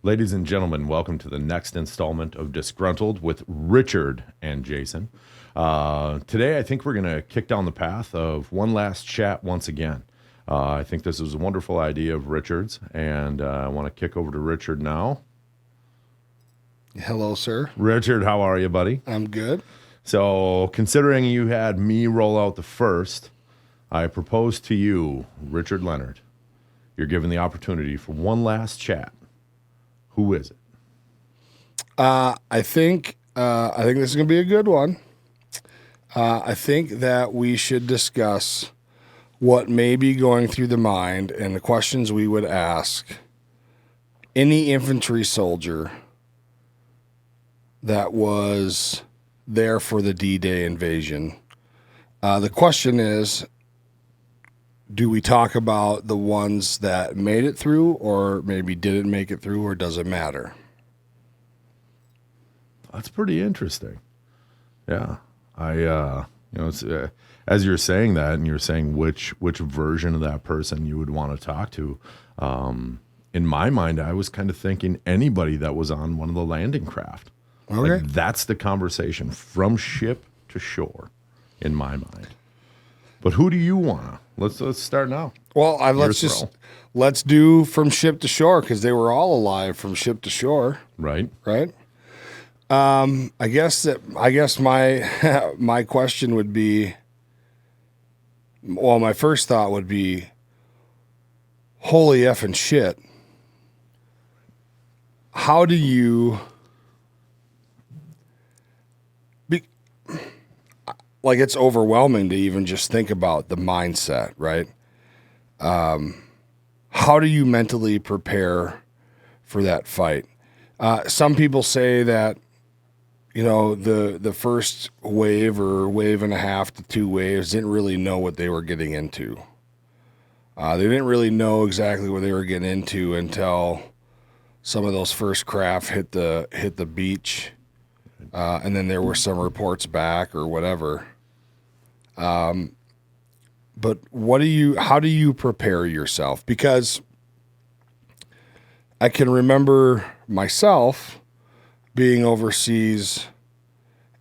Ladies and gentlemen, welcome to the next installment of Disgruntled with Richard and Jason. Today, I think we're going to kick down the path of one last chat once again. I think this is a wonderful idea of Richard's, and I want to kick over to Richard now. Hello, sir. Richard, how are you, buddy? I'm good. So, considering you had me roll out the first, I propose to you, Richard Leonard, you're given the opportunity for one last chat. Who is it? I think this is going to be a good one. I think that we should discuss what may be going through the mind and the questions we would ask any infantry soldier that was there for the D-Day invasion. The question is, do we talk about the ones that made it through or maybe didn't make it through, or does it matter? That's pretty interesting. Yeah. It's, as you're saying that and you're saying which version of that person you would want to talk to, in my mind, I was kind of thinking anybody that was on one of the landing craft. Okay. Like, that's the conversation from ship to shore in my mind. But who do you want to? Let's start now. Well, let's do from ship to shore, because they were all alive from ship to shore. Right. Right. I guess my my question would be, well, my first thought would be, holy effing shit. How do you like, it's overwhelming to even just think about the mindset, right? How do you mentally prepare for that fight? Some people say that, the first wave or wave and a half to 2 waves didn't really know what they were getting into. They didn't really know exactly what they were getting into until some of those first craft hit the beach, and then there were some reports back or whatever. But how do you prepare yourself? Because I can remember myself being overseas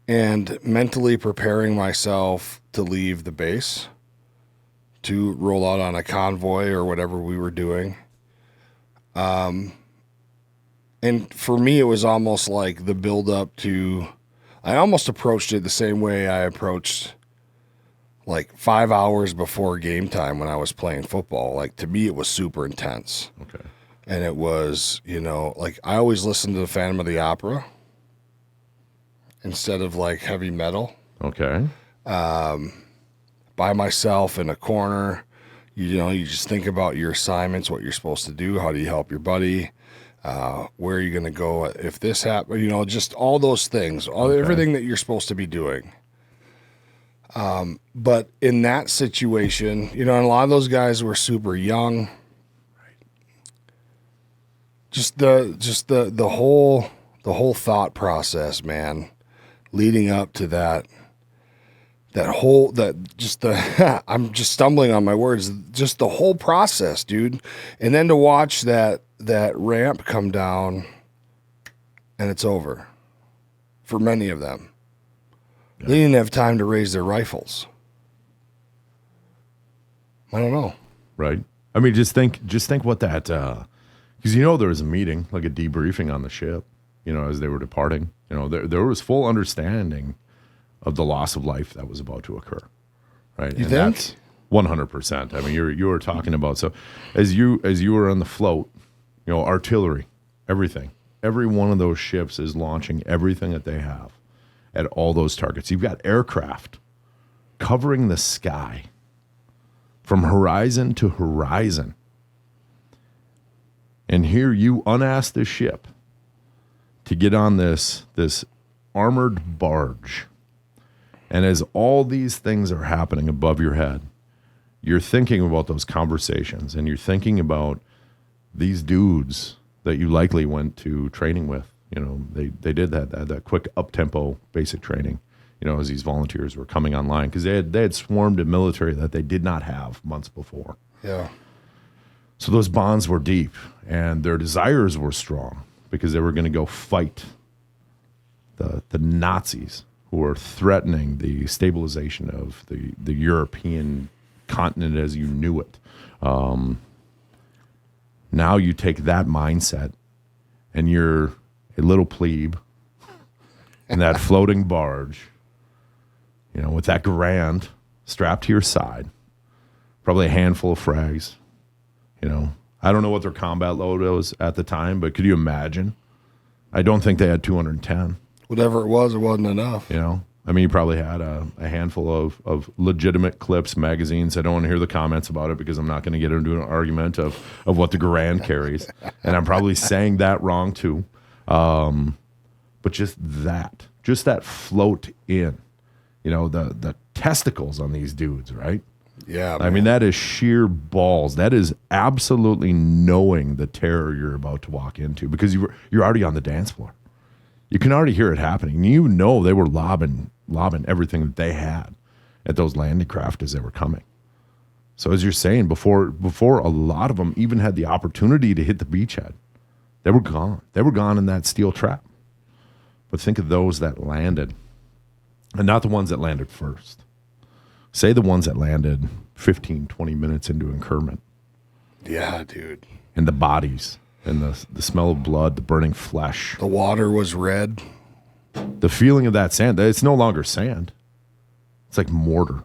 and mentally preparing myself to leave the base, to roll out on a convoy or whatever we were doing. And for me, it was almost like the build up to, I almost approached it the same way I approached like 5 hours before game time when I was playing football. Like, to me, it was super intense. Okay. And it was, like, I always listened to the Phantom of the Opera instead of like heavy metal. Okay. By myself in a corner, you just think about your assignments, what you're supposed to do, how do you help your buddy, where are you going to go if this happens, just all those things, everything that you're supposed to be doing. But in that situation, and a lot of those guys were super young. Just the whole thought process, man, leading up to that I'm just stumbling on my words, just the whole process, dude. And then to watch that ramp come down and it's over for many of them. Yeah. They didn't have time to raise their rifles. I don't know. Right. I mean, just think what that, because there was a meeting, like a debriefing on the ship, as they were departing. There was full understanding of the loss of life that was about to occur. Right. You think? That's 100%. I mean, you were talking about, so as you were on the float, artillery, everything, every one of those ships is launching everything that they have at all those targets. You've got aircraft covering the sky from horizon to horizon. And here you unasked the ship to get on this armored barge. And as all these things are happening above your head, you're thinking about those conversations, and you're thinking about these dudes that you likely went to training with. They did that quick up-tempo basic training, as these volunteers were coming online, because they had swarmed a military that they did not have months before. Yeah. So those bonds were deep, and their desires were strong. because they were going to go fight the Nazis who were threatening the stabilization of the European continent as you knew it. Now you take that mindset and you're a little plebe in that floating barge, you know, with that Garand strapped to your side, probably a handful of frags, you know. I don't know what their combat load was at the time, but could you imagine? I don't think they had 210. Whatever it wasn't enough. You know, I mean, you probably had a handful of legitimate clips, magazines. I don't want to hear the comments about it because I'm not going to get into an argument of what the Garand carries. And I'm probably saying that wrong too. But just that float in, you know, the testicles on these dudes, right? Yeah. I mean, that is sheer balls. That is absolutely knowing the terror you're about to walk into because you're already on the dance floor. You can already hear it happening. You know they were lobbing everything that they had at those landing craft as they were coming. So as you're saying, before a lot of them even had the opportunity to hit the beachhead, they were gone. They were gone in that steel trap. But think of those that landed, and not the ones that landed first. Say the ones that landed 15, 20 minutes into incursion. Yeah, dude. And the bodies. And the smell of blood, the burning flesh. The water was red. The feeling of that sand, it's no longer sand. It's like mortar.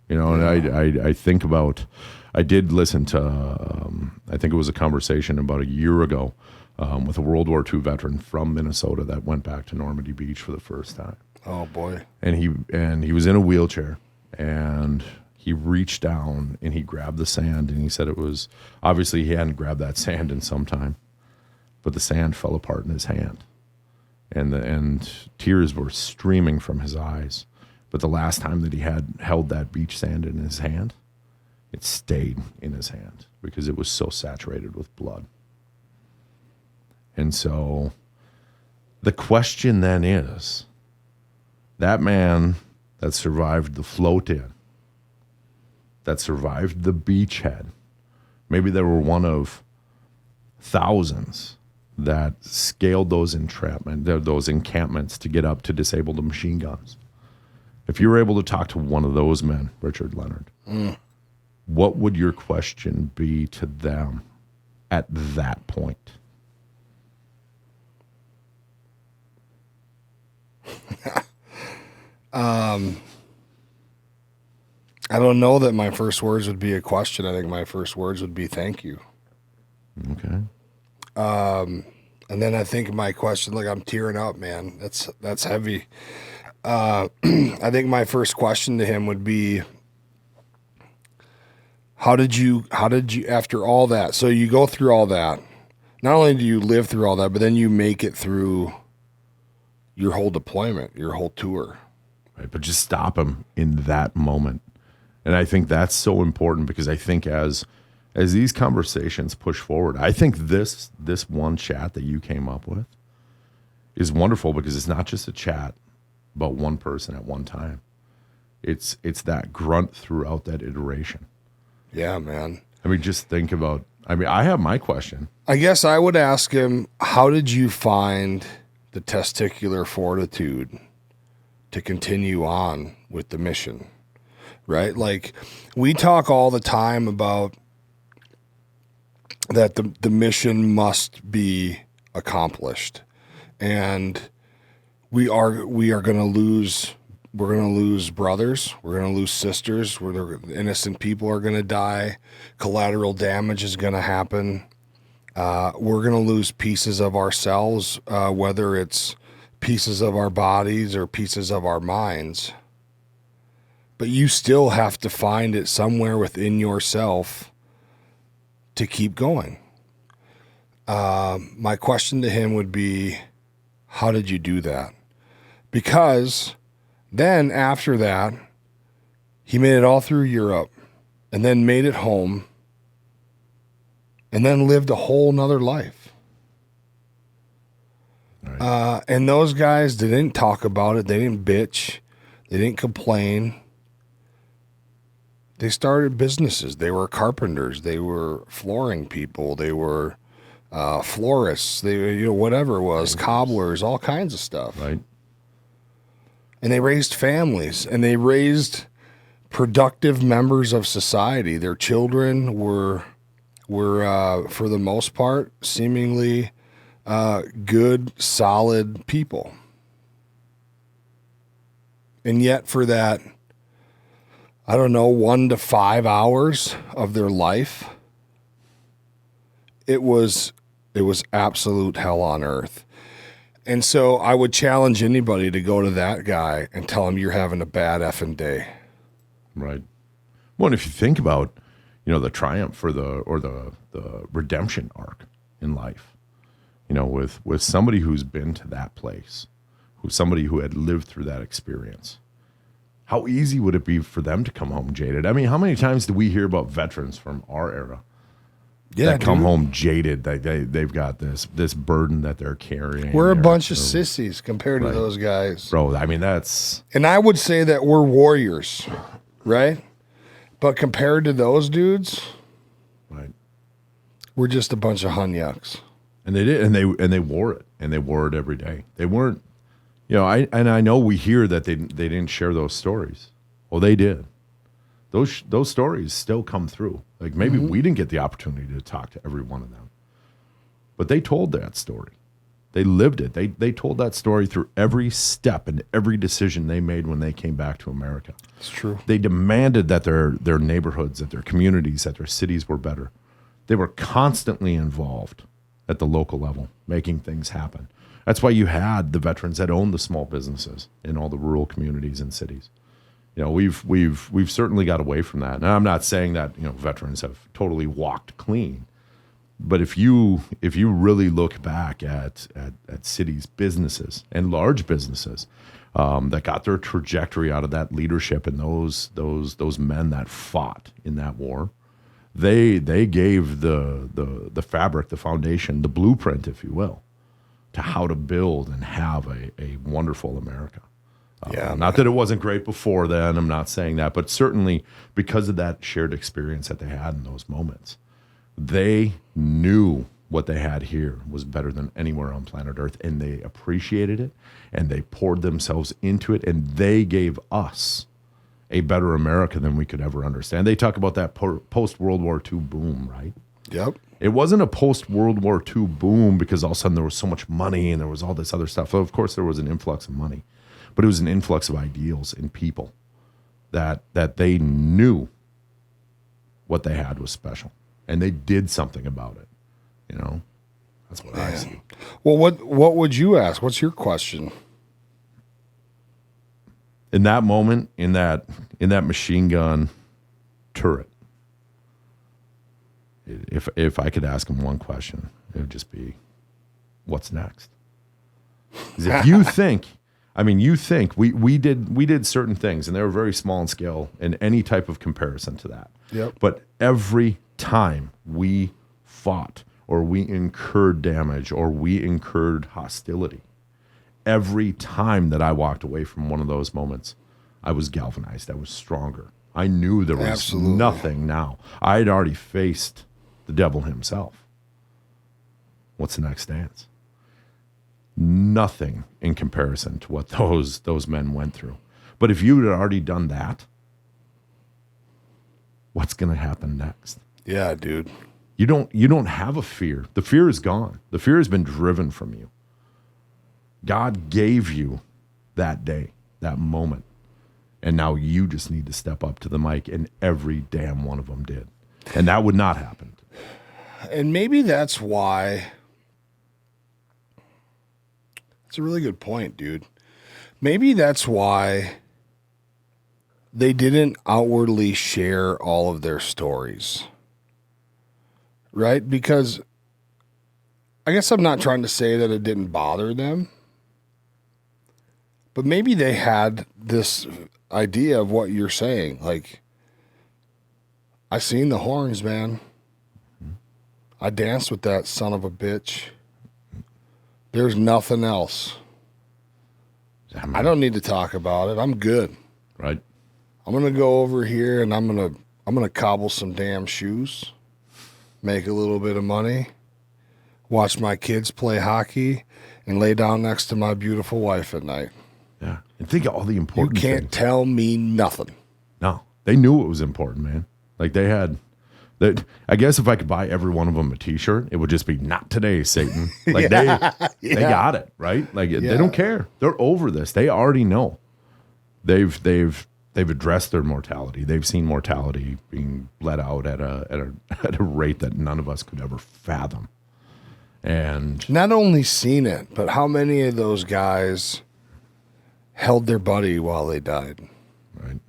You know, and I think about, I did listen to, I think it was a conversation about a year ago with a World War II veteran from Minnesota that went back to Normandy Beach for the first time. Oh, boy. And he was in a wheelchair, and he reached down and he grabbed the sand, and he said it was, obviously he hadn't grabbed that sand in some time. But the sand fell apart in his hand, and tears were streaming from his eyes. But the last time that he had held that beach sand in his hand, it stayed in his hand because it was so saturated with blood. And so the question then is, that man that survived the float in, that survived the beachhead, maybe they were one of thousands that scaled those encampments to get up to disable the machine guns. If you were able to talk to one of those men, Richard Leonard, what would your question be to them at that point? I don't know that my first words would be a question. I think my first words would be thank you. Okay. And then I think my question, like, I'm tearing up, man. That's heavy. I think my first question to him would be, how did you, after all that, so you go through all that, not only do you live through all that, but then you make it through your whole deployment, your whole tour. Right, but just stop him in that moment. And I think that's so important because I think as these conversations push forward, I think this one chat that you came up with is wonderful because it's not just a chat about one person at one time. It's that grunt throughout that iteration. Yeah, man. I mean, just think about, I have my question. I guess I would ask him, how did you find the testicular fortitude to continue on with the mission? Right? Like, we talk all the time about that the mission must be accomplished, and we are going to lose. We're going to lose brothers. We're going to lose sisters. Innocent people are going to die. Collateral damage is going to happen. We're going to lose pieces of ourselves, whether it's pieces of our bodies or pieces of our minds. But you still have to find it somewhere within yourself to keep going. My question to him would be, how did you do that? Because then after that, he made it all through Europe and then made it home and then lived a whole nother life. Right. And those guys, they didn't talk about it. They didn't bitch. They didn't complain. They started businesses. They were carpenters. They were flooring people. They were florists, whatever it was, cobblers, all kinds of stuff. Right. And they raised families, and they raised productive members of society. Their children were for the most part, seemingly good, solid people. And yet for that, I don't know, 1 to 5 hours of their life, it was absolute hell on earth. And so I would challenge anybody to go to that guy and tell him you're having a bad effing day. Right. Well, and if you think about, the triumph or the redemption arc in life, with somebody who's been to that place, somebody who had lived through that experience, how easy would it be for them to come home jaded? I mean, how many times do we hear about veterans from our era that come home jaded? They've got this burden that they're carrying. We're a bunch of sissies compared to those guys. Bro, I mean, that's... And I would say that we're warriors, right? But compared to those dudes, right, we're just a bunch of hunyucks. And they did, and they wore it, and they wore it every day. They weren't, I know we hear that they didn't share those stories. Well, they did. Those stories still come through. Like maybe we didn't get the opportunity to talk to every one of them, but they told that story. They lived it. They told that story through every step and every decision they made when they came back to America. It's true. They demanded that their neighborhoods, that their communities, that their cities were better. They were constantly involved at the local level, making things happen. That's why you had the veterans that owned the small businesses in all the rural communities and cities. We've certainly got away from that. Now, I'm not saying that veterans have totally walked clean, but if you really look back at cities, businesses, and large businesses that got their trajectory out of that leadership and those men that fought in that war, they gave the fabric, the foundation, the blueprint, if you will, to how to build and have a wonderful America. Not that it wasn't great before then, I'm not saying that, but certainly because of that shared experience that they had in those moments, they knew what they had here was better than anywhere on planet Earth, and they appreciated it, and they poured themselves into it, and they gave us a better America than we could ever understand. They talk about that post-World War II boom, right? Yep. It wasn't a post-World War II boom because all of a sudden there was so much money and there was all this other stuff. Of course, there was an influx of money, but it was an influx of ideals and people that they knew what they had was special, and they did something about it. That's what I see. Well, what would you ask? What's your question? In that moment, in that machine gun turret, if I could ask him one question, it would just be, what's next? Because if you think, we did certain things, and they were very small in scale in any type of comparison to that. Yep. But every time we fought or we incurred damage or we incurred hostility, every time that I walked away from one of those moments, I was galvanized. I was stronger. I knew there was nothing now. I had already faced the devil himself. What's the next dance? Nothing in comparison to what those men went through. But if you had already done that, what's going to happen next? Yeah, dude. You don't have a fear. The fear is gone. The fear has been driven from you. God gave you that day, that moment. And now you just need to step up to the mic, and every damn one of them did. And that would not happen. And maybe that's why. It's a really good point, dude. Maybe that's why they didn't outwardly share all of their stories. Right? Because I guess I'm not trying to say that it didn't bother them, but maybe they had this idea of what you're saying. Like, I seen the horns, man. I danced with that son of a bitch. There's nothing else. I don't need to talk about it. I'm good. Right. I'm gonna go over here and I'm gonna cobble some damn shoes, make a little bit of money, watch my kids play hockey, and lay down next to my beautiful wife at night. Yeah. And think of all the You important can't things. tell me nothing. No, they knew it was important, man. Like they had that. I guess if I could buy every one of them a T-shirt, it would just be "Not today, Satan." Like they got it right. Like they don't care. They're over this. They already know. They've addressed their mortality. They've seen mortality being let out at a rate that none of us could ever fathom. And Not only seen it, but how many of those guys held their buddy while they died? right,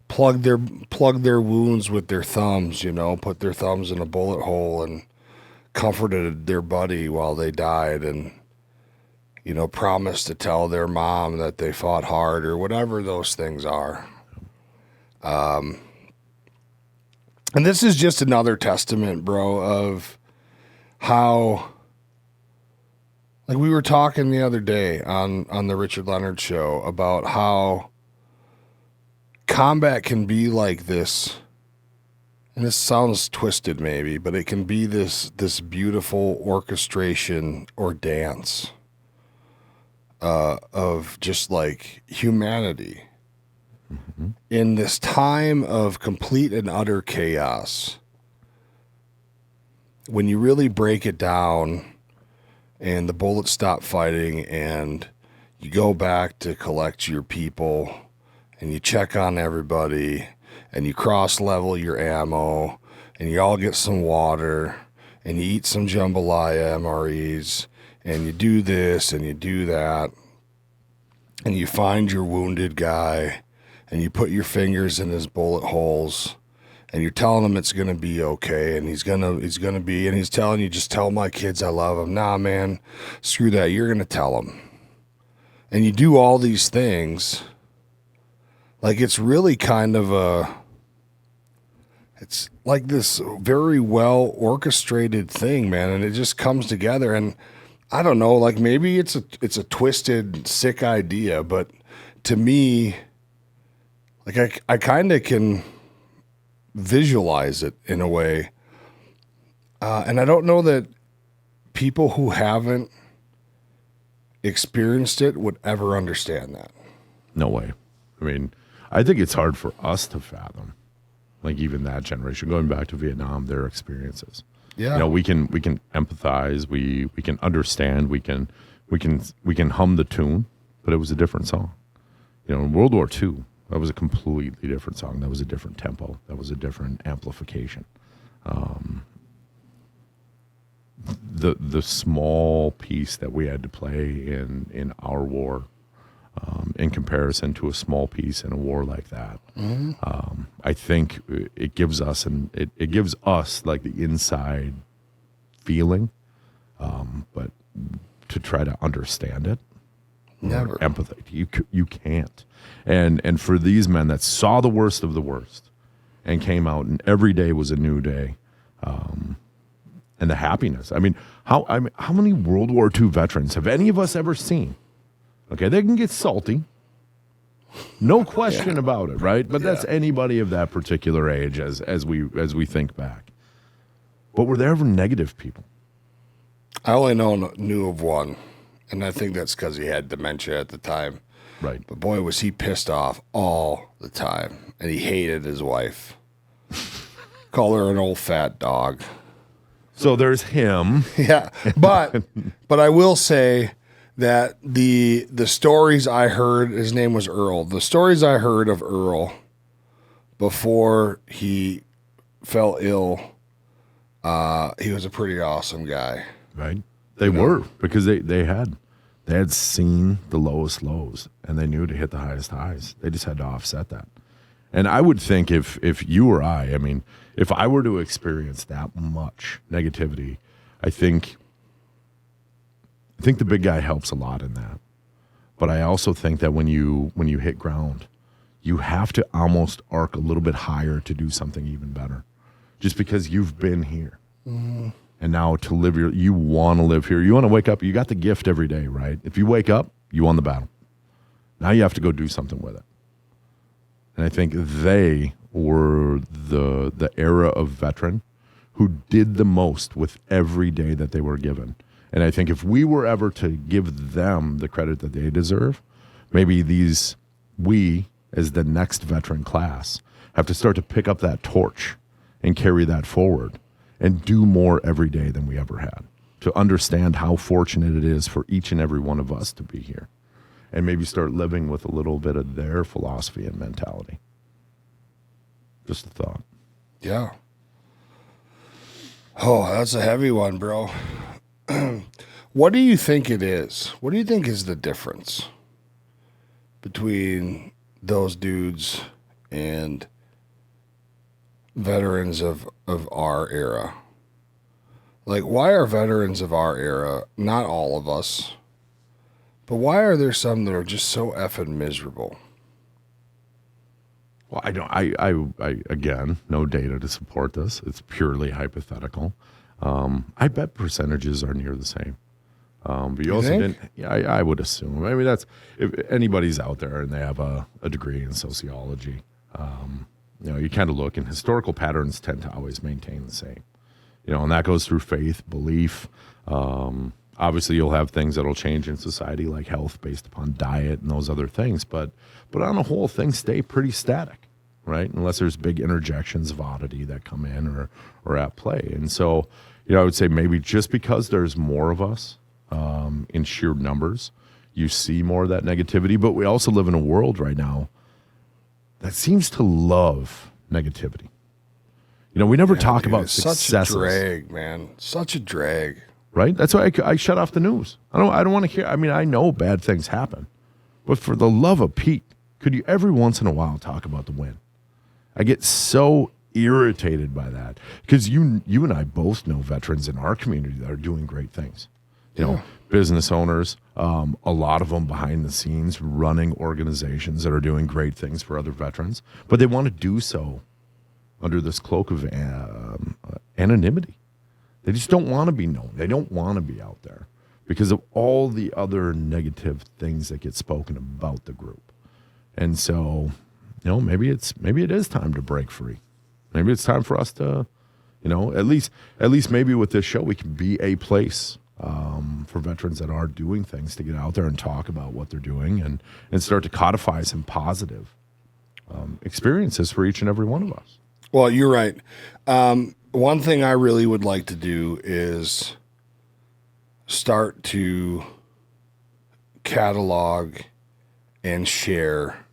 Plugged their wounds with their thumbs, put their thumbs in a bullet hole and comforted their buddy while they died, and promised to tell their mom that they fought hard or whatever those things are. And this is just another testament, bro, of how, like we were talking the other day on the Richard Leonard show about how combat can be like this, and this sounds twisted maybe, but it can be this beautiful orchestration or dance of just like humanity in this time of complete and utter chaos. When you really break it down and the bullets stop fighting and you go back to collect your people and you check on everybody and you cross level your ammo and you all get some water and you eat some jambalaya MREs and you do this and you do that and you find your wounded guy and you put your fingers in his bullet holes and you're telling him it's going to be okay, and he's going to be, and he's telling you, just tell my kids I love them. Nah, man, screw that. You're going to tell them. And you do all these things. Like, it's really kind of it's like this very well orchestrated thing, man. And it just comes together. And I don't know, like maybe it's a twisted, sick idea, but to me, like I kind of can visualize it in a way. And I don't know that people who haven't experienced it would ever understand that. no way. I mean, I think it's hard for us to fathom, like even that generation going back to Vietnam, their experiences. Yeah. We can empathize, we can understand, we can hum the tune, but it was a different song. In World War II, that was a completely different song. That was a different tempo. That was a different amplification. The small piece that we had to play in our war, in comparison to a small piece in a war like that, I think it gives us it gives us like the inside feeling, but to try to understand it, Never. empathy, you can't. And for these men that saw the worst of the worst and came out, and every day was a new day, and the happiness. I mean, how many World War II veterans have any of us ever seen? Okay, they can get salty, no question about it, right? But that's anybody of that particular age as we think back. But were there ever negative people? I only knew of one, and I think that's because he had dementia at the time. Right. But boy, was he pissed off all the time, and he hated his wife. Called her an old fat dog. So there's him. Yeah, but I will say that the stories I heard, his name was Earl. The stories I heard of Earl before he fell ill, he was a pretty awesome guy. Right. They were, because they had seen the lowest lows and they knew to hit the highest highs. They just had to offset that. And I would think if you or I mean, if I were to experience that much negativity, I think the big guy helps a lot in that. But I also think that when you hit ground, you have to almost arc a little bit higher to do something even better, just because you've been here. Mm-hmm. And now to live you want to live here. You want to wake up. You got the gift every day, right? If you wake up, you won the battle. Now you have to go do something with it. And I think they were the era of veteran who did the most with every day that they were given. And I think if we were ever to give them the credit that they deserve, maybe we, as the next veteran class, have to start to pick up that torch and carry that forward and do more every day than we ever had, to understand how fortunate it is for each and every one of us to be here, and maybe start living with a little bit of their philosophy and mentality. Just a thought. Yeah. Oh, that's a heavy one, bro. What do you think it is? What do you think is the difference between those dudes and veterans of our era? Like, why are veterans of our era, not all of us, but why are there some that are just so effing miserable? Well, I again, no data to support this. It's purely hypothetical. I bet percentages are near the same. But you also think? didn't, yeah, I would assume. I mean, that's, if anybody's out there and they have a degree in sociology, you kind of look, and historical patterns tend to always maintain the same. And that goes through faith, belief. Obviously, you'll have things that'll change in society, like health based upon diet and those other things. But on the whole, things stay pretty static, right? Unless there's big interjections of oddity that come in or at play. And so, I would say maybe just because there's more of us in sheer numbers, you see more of that negativity. But we also live in a world right now that seems to love negativity. We never talk about successes. Such a drag, man. Such a drag. Right? That's why I shut off the news. I don't want to hear. I mean, I know bad things happen, but for the love of Pete, could you every once in a while talk about the win? I get so irritated by that because you and I both know veterans in our community that are doing great things. Business owners, a lot of them behind the scenes running organizations that are doing great things for other veterans, but they want to do so under this cloak of anonymity. They just don't want to be known. They don't want to be out there because of all the other negative things that get spoken about the group. And so, maybe it is time to break free. Maybe it's time for us to, at least maybe with this show, we can be a place for veterans that are doing things to get out there and talk about what they're doing and start to codify some positive experiences for each and every one of us. Well, you're right. One thing I really would like to do is start to catalog and share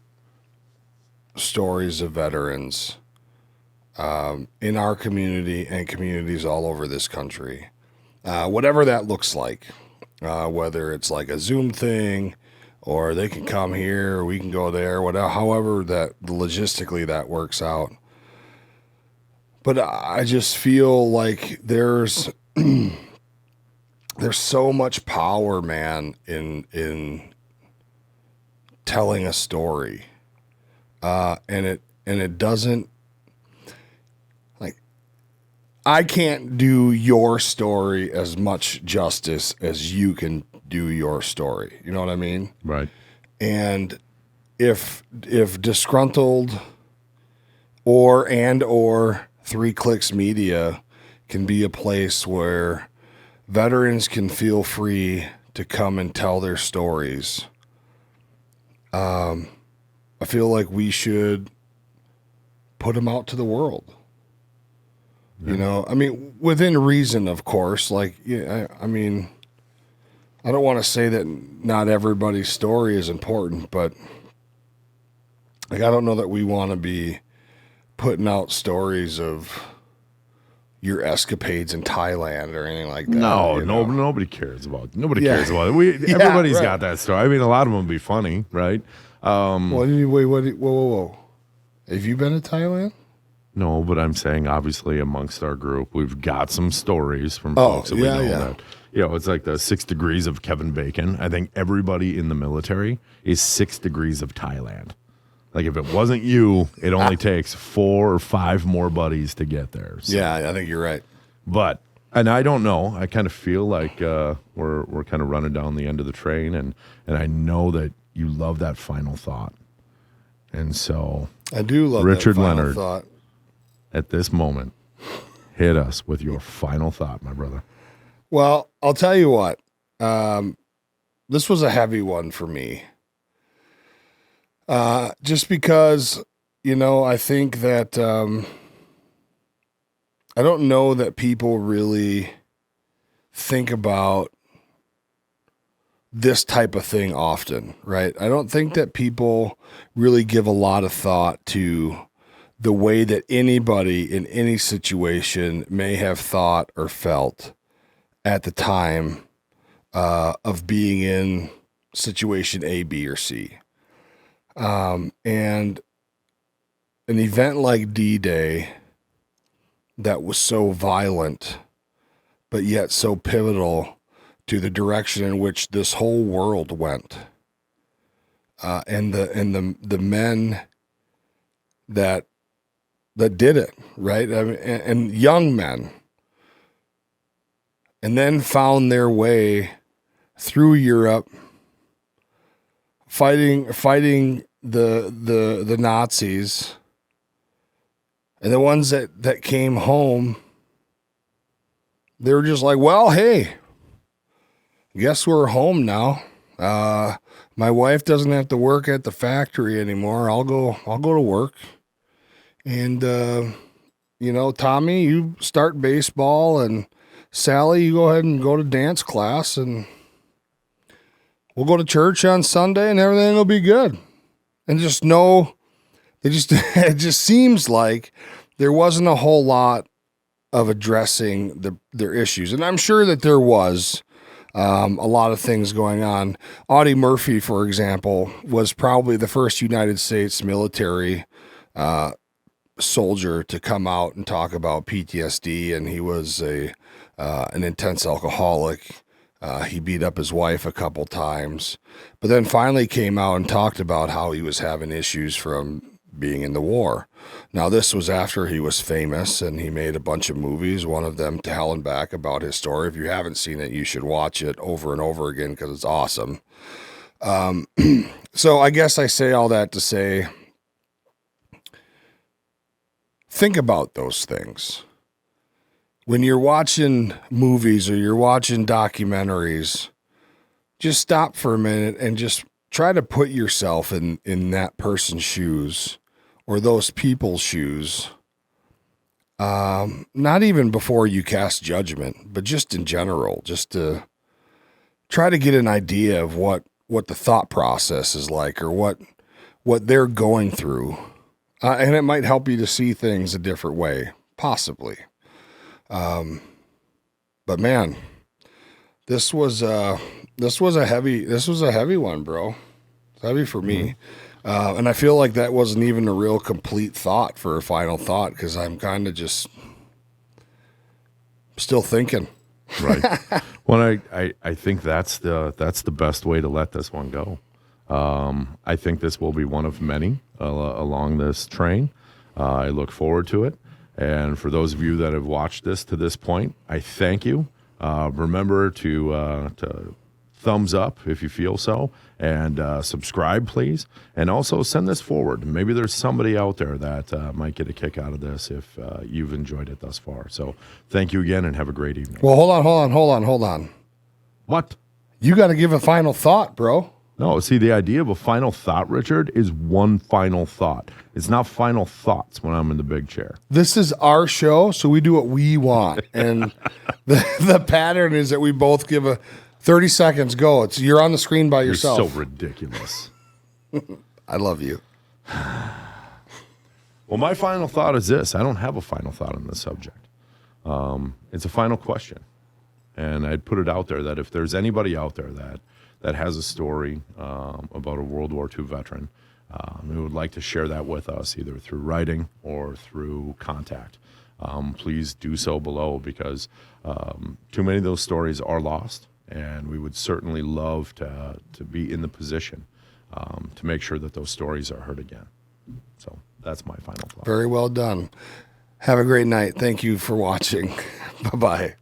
stories of veterans in our community and communities all over this country. Whatever that looks like, whether it's like a Zoom thing or they can come here or we can go there, whatever, however that logistically that works out. But I just feel like there's so much power, man, in telling a story, and it doesn't, like, I can't do your story as much justice as you can do your story. You know what I mean? Right. And if disgruntled or 3 Clicks Media can be a place where veterans can feel free to come and tell their stories, I feel like we should put them out to the world. Yeah. I mean, within reason, of course. Like, I mean, I don't want to say that not everybody's story is important, but like, I don't know that we want to be putting out stories of your escapades in Thailand or anything like that. Nobody cares about it. Everybody's got that story. I mean, a lot of them would be funny, right? Whoa. Have you been to Thailand? No, but I'm saying obviously amongst our group, we've got some stories from folks that we know that, it's like the 6 degrees of Kevin Bacon. I think everybody in the military is 6 degrees of Thailand. Like, if it wasn't you, it only takes 4 or 5 more buddies to get there. So. Yeah, I think you're right. But, and I don't know, I kind of feel like we're kind of running down the end of the train, and I know that you love that final thought. And so, I do love Richard that final Leonard, thought. at this moment, Hit us with your final thought, my brother. Well, I'll tell you what. This was a heavy one for me. Just because, I think that I don't know that people really think about this type of thing often, right? I don't think that people really give a lot of thought to the way that anybody in any situation may have thought or felt at the time of being in situation A, B, or C. And an event like D-Day that was so violent, but yet so pivotal to the direction in which this whole world went, and the men that did it, right? I mean, and young men, and then found their way through Europe, fighting the Nazis, and the ones that came home, they were just like, well, hey, guess we're home now. My wife doesn't have to work at the factory anymore. I'll go to work. And, Tommy, you start baseball, and Sally, you go ahead and go to dance class, and we'll go to church on Sunday, and everything will be good. And just know, it just seems like there wasn't a whole lot of addressing their issues. And I'm sure that there was a lot of things going on. Audie Murphy, for example, was probably the first United States military soldier to come out and talk about PTSD, and he was an intense alcoholic. He beat up his wife a couple times, but then finally came out and talked about how he was having issues from being in the war. Now, this was after he was famous, and he made a bunch of movies, one of them to Hell and Back, about his story. If you haven't seen it, you should watch it over and over again because it's awesome. So I guess I say all that to say, think about those things. When you're watching movies or you're watching documentaries, just stop for a minute and just try to put yourself in that person's shoes or those people's shoes. Not even before you cast judgment, but just in general, just to try to get an idea of what the thought process is like, or what they're going through. And it might help you to see things a different way, possibly. But man, this was a heavy one, bro. It's heavy for me. And I feel like that wasn't even a real complete thought for a final thought, because I'm kind of just still thinking. Right. Well, I think that's the best way to let this one go. I think this will be one of many along this train. I look forward to it. And for those of you that have watched this to this point, I thank you. Remember to thumbs up if you feel so, and subscribe, please. And also send this forward. Maybe there's somebody out there that might get a kick out of this if you've enjoyed it thus far. So thank you again, and have a great evening. Well, hold on. What? You got to give a final thought, bro. No, see, the idea of a final thought, Richard, is one final thought. It's not final thoughts when I'm in the big chair. This is our show, so we do what we want. And the pattern is that we both give a 30 seconds, go. You're on the screen by yourself. You're so ridiculous. I love you. Well, my final thought is this. I don't have a final thought on this subject. It's a final question. And I'd put it out there that if there's anybody out there that has a story about a World War II veteran who would like to share that with us, either through writing or through contact, please do so below, because too many of those stories are lost, and we would certainly love to be in the position to make sure that those stories are heard again. So that's my final thought. Very well done. Have a great night. Thank you for watching. Bye-bye.